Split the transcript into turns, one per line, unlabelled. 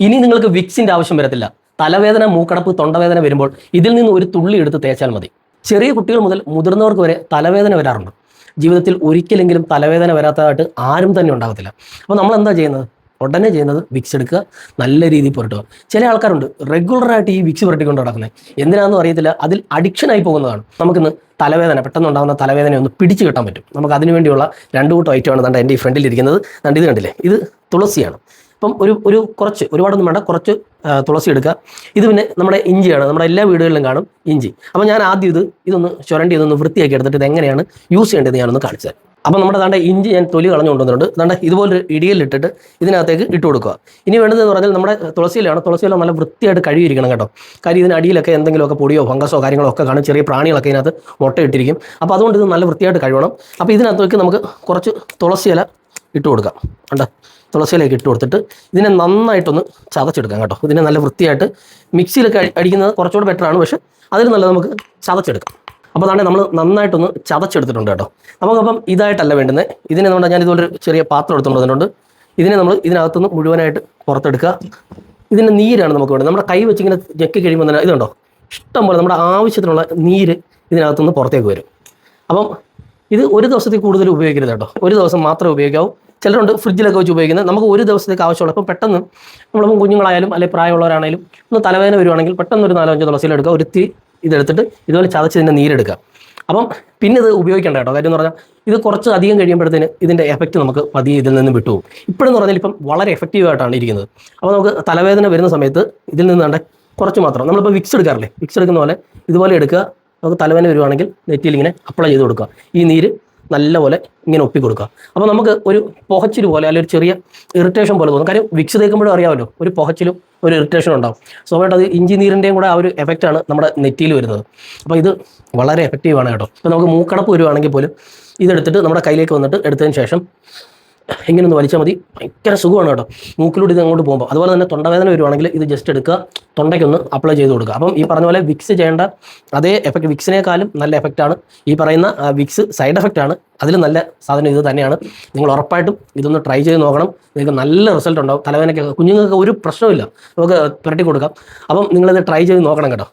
ഇനി നിങ്ങൾക്ക് വിക്സിന്റെ ആവശ്യം വരത്തില്ല. തലവേദന, മൂക്കടപ്പ്, തൊണ്ടവേദന വരുമ്പോൾ ഇതിൽ നിന്ന് ഒരു തുള്ളി എടുത്ത് തേച്ചാൽ മതി. ചെറിയ കുട്ടികൾ മുതൽ മുതിർന്നവർക്ക് വരെ തലവേദന വരാറുണ്ട്. ജീവിതത്തിൽ ഒരിക്കലെങ്കിലും തലവേദന വരാത്തതായിട്ട് ആരും തന്നെ ഉണ്ടാകത്തില്ല. അപ്പോൾ നമ്മൾ എന്താ ചെയ്യുന്നത്? ഉടനെ ചെയ്യുന്നത് വിക്സ് എടുക്കുക, നല്ല രീതിയിൽ പുരട്ടുക. ചില ആൾക്കാരുണ്ട് റെഗുലറായിട്ട് ഈ വിക്സ് പുരട്ടിക്കൊണ്ട് നടക്കുന്നത്. എന്തിനാണെന്നും അറിയത്തില്ല, അതിൽ അഡിക്ഷനായി പോകുന്നതാണ്. നമുക്കിന്ന് തലവേദന, പെട്ടെന്ന് ഉണ്ടാകുന്ന തലവേദന ഒന്ന് പിടിച്ചു കെട്ടാൻ പറ്റും. നമുക്ക് അതിനു വേണ്ടിയുള്ള 2 കൂട്ടം ഐറ്റമാണ് ദാണ്ട് എൻ്റെ ഈ ഫ്രണ്ടിലിരിക്കുന്നത്. ദാണ്ട് ഇത് കണ്ടില്ലേ, ഇത് തുളസിയാണ്. അപ്പം കുറച്ച്, ഒരുപാടൊന്നും വേണ്ട, കുറച്ച് തുളസി എടുക്കുക. ഇത് പിന്നെ നമ്മുടെ ഇഞ്ചിയാണ്, നമ്മുടെ എല്ലാ വീടുകളിലും കാണും ഇഞ്ചി. അപ്പോൾ ഞാൻ ആദ്യം ഇതൊന്ന് ചുരണ്ടി ഇതൊന്ന് വൃത്തിയാക്കി എടുത്തിട്ട് ഇത് എങ്ങനെയാണ് യൂസ് ചെയ്യേണ്ടത് ഞാനൊന്ന് കാണിച്ചു തരാം. അപ്പോൾ നമ്മുടെ ദാണ്ട ഇഞ്ചി ഞാൻ തൊലി കളഞ്ഞു കൊണ്ടുവന്നിട്ടുണ്ട്. ദാണ്ട ഇതുപോലൊരു ഇടിയലിട്ടിട്ട് ഇതിനകത്തേക്ക് ഇട്ട് കൊടുക്കുക. ഇനി വേണ്ടതെന്ന് പറഞ്ഞാൽ നമ്മുടെ തുളസിയിലാണ് നല്ല വൃത്തിയായിട്ട് കഴുകിയിരിക്കണം കേട്ടോ. കാര്യം ഇതിന് അടിയിലൊക്കെ എന്തെങ്കിലുമൊക്കെ പൊടിയോ ഫംഗസോ കാര്യങ്ങളോ ഒക്കെ കാണും. ചെറിയ പ്രാണികളൊക്കെ ഇതിനകത്ത് മുട്ടയിട്ടിരിക്കും. അപ്പോൾ അതുകൊണ്ട് ഇത് നല്ല വൃത്തിയായിട്ട് കഴുകണം. അപ്പോൾ ഇതിനകത്തേക്ക് നമുക്ക് കുറച്ച് തുളസി ഇല ഇട്ട് കൊടുക്കാം. കണ്ടോ, തുളസിയിലേക്ക് ഇട്ട് കൊടുത്തിട്ട് ഇതിനെ നന്നായിട്ടൊന്ന് ചതച്ചെടുക്കാം കേട്ടോ. ഇതിനെ നല്ല വൃത്തിയായിട്ട് മിക്സിയിലൊക്കെ അടിക്കുന്നത് കുറച്ചുകൂടെ ബെറ്ററാണ്, പക്ഷേ അതിൽ നല്ല നമുക്ക് ചതച്ചെടുക്കാം. അപ്പോൾ അതാണ് നമ്മൾ നന്നായിട്ടൊന്ന് ചതച്ചെടുത്തിട്ടുണ്ട് കേട്ടോ. നമുക്കപ്പം ഇതായിട്ടല്ല വേണ്ടുന്നത്. ഇതിനെ നമ്മൾ ഞാൻ ഇതുപോലൊരു ചെറിയ പാത്രം എടുത്തുകൊണ്ടുവന്നിട്ടുണ്ട്. ഇതിനെ നമ്മൾ ഇതിനകത്തുനിന്ന് മുഴുവനായിട്ട് പുറത്തെടുക്കുക. ഇതിൻ്റെ നീരാണ് നമുക്ക് വേണ്ടത്. നമ്മുടെ കൈ വെച്ചിങ്ങനെ ഞെക്കി കഴിയുമ്പോൾ തന്നെ ഇതുണ്ടോ, ഇഷ്ടംപോലെ നമ്മുടെ ആവശ്യത്തിനുള്ള നീര് ഇതിനകത്തുനിന്ന് പുറത്തേക്ക് വരും. അപ്പം ഇത് ഒരു ദിവസത്തിൽ കൂടുതൽ ഉപയോഗിക്കരുത് കേട്ടോ. ഒരു ദിവസം മാത്രമേ ഉപയോഗിക്കാവൂ. ചിലരുണ്ട് ഫ്രിഡ്ജിലൊക്കെ വെച്ച് ഉപയോഗിക്കുന്നത്. നമുക്ക് ഒരു ദിവസത്തേക്ക് ആവശ്യമുള്ള, ഇപ്പം പെട്ടെന്ന് നമ്മളിപ്പം കുഞ്ഞുങ്ങളായാലും അല്ലെങ്കിൽ പ്രായമുള്ളവരാണെങ്കിലും ഒന്ന് തലവേദന വരുവാണെങ്കിൽ പെട്ടെന്ന് ഒരു 4-5 തുളസിയിലെടുക്കുക. ഒരു ഇത്തിരി ഇതെടുത്തിട്ട് ഇതുപോലെ ചതച്ചതിൻ്റെ നീരെടുക്കുക. അപ്പം പിന്നെ ഇത് ഉപയോഗിക്കേണ്ട കേട്ടോ. കാര്യം എന്ന് പറഞ്ഞാൽ ഇത് കുറച്ച് അധികം കഴിയുമ്പോഴത്തേന് ഇതിൻ്റെ എഫക്റ്റ് നമുക്ക് പതിയെ ഇതിൽ നിന്ന് വിട്ടുപോകും. ഇപ്പോഴെന്ന് പറഞ്ഞാൽ ഇപ്പം വളരെ എഫക്റ്റീവായിട്ടാണ് ഇരിക്കുന്നത്. അപ്പോൾ നമുക്ക് തലവേദന വരുന്ന സമയത്ത് ഇതിൽ നിന്നാണ്ട് കുറച്ച് മാത്രം, നമ്മളിപ്പോൾ വിക്സ് എടുക്കാറില്ലേ, വിക്സ് എടുക്കുന്ന പോലെ ഇതുപോലെ എടുക്കുക. നമുക്ക് തലവേദന വരുവാണെങ്കിൽ നെറ്റിയിൽ ഇങ്ങനെ അപ്ലൈ ചെയ്ത് കൊടുക്കുക. ഈ നീര് നല്ലപോലെ ഇങ്ങനെ ഒപ്പി കൊടുക്കുക. അപ്പോൾ നമുക്ക് ഒരു പുകച്ചില് പോലെ അല്ലെങ്കിൽ ഒരു ചെറിയ ഇറിറ്റേഷൻ പോലെ തോന്നും. കാര്യം വിക്സ് തേക്കുമ്പോഴും അറിയാമല്ലോ, ഒരു പുകച്ചിലും ഒരു ഇറിറ്റേഷനും ഉണ്ടാവും. സ്വാഭാവികമായിട്ട് അത് ഇഞ്ചി നീരിൻ്റെയും കൂടെ ആ ഒരു എഫക്റ്റാണ് നമ്മുടെ നെറ്റിയിൽ വരുന്നത്. അപ്പോൾ ഇത് വളരെ എഫക്റ്റീവാണ് കേട്ടോ. ഇപ്പോൾ നമുക്ക് മൂക്കടപ്പ് വരുവാണെങ്കിൽ പോലും ഇതെടുത്തിട്ട് നമ്മുടെ കയ്യിലേക്ക് വന്നിട്ട് എടുത്തതിന് ശേഷം ഇങ്ങനെ ഒന്ന് വലിച്ചാൽ മതി. ഭയങ്കര സുഖമാണ് കേട്ടോ മൂക്കിലൂടെ ഇത് അങ്ങോട്ട് പോകുമ്പോൾ. അതുപോലെ തന്നെ തൊണ്ടവേദന വരുവാണെങ്കിൽ ഇത് ജസ്റ്റ് എടുക്കുക, തൊണ്ടയ്ക്കൊന്ന് അപ്ലൈ ചെയ്ത് കൊടുക്കുക. അപ്പം ഈ പറഞ്ഞ പോലെ വിക്സ് ചെയ്യേണ്ട അതേ എഫക്റ്റ്, വിക്സിനേക്കാളും നല്ല എഫക്റ്റാണ് ഈ പറയുന്ന വിക്സ്. സൈഡ് എഫക്റ്റാണ്, അതിൽ നല്ല സാധനം ഇത് തന്നെയാണ്. നിങ്ങൾ ഉറപ്പായിട്ടും ഇതൊന്ന് ട്രൈ ചെയ്ത് നോക്കണം. നിങ്ങൾക്ക് നല്ല റിസൾട്ട് ഉണ്ടാവും. തലവേദനയ്ക്ക് കുഞ്ഞുങ്ങൾക്ക് ഒരു പ്രശ്നമില്ല, നമുക്ക് പുരട്ടി കൊടുക്കാം. അപ്പം നിങ്ങളിത് ട്രൈ ചെയ്ത് നോക്കണം കേട്ടോ.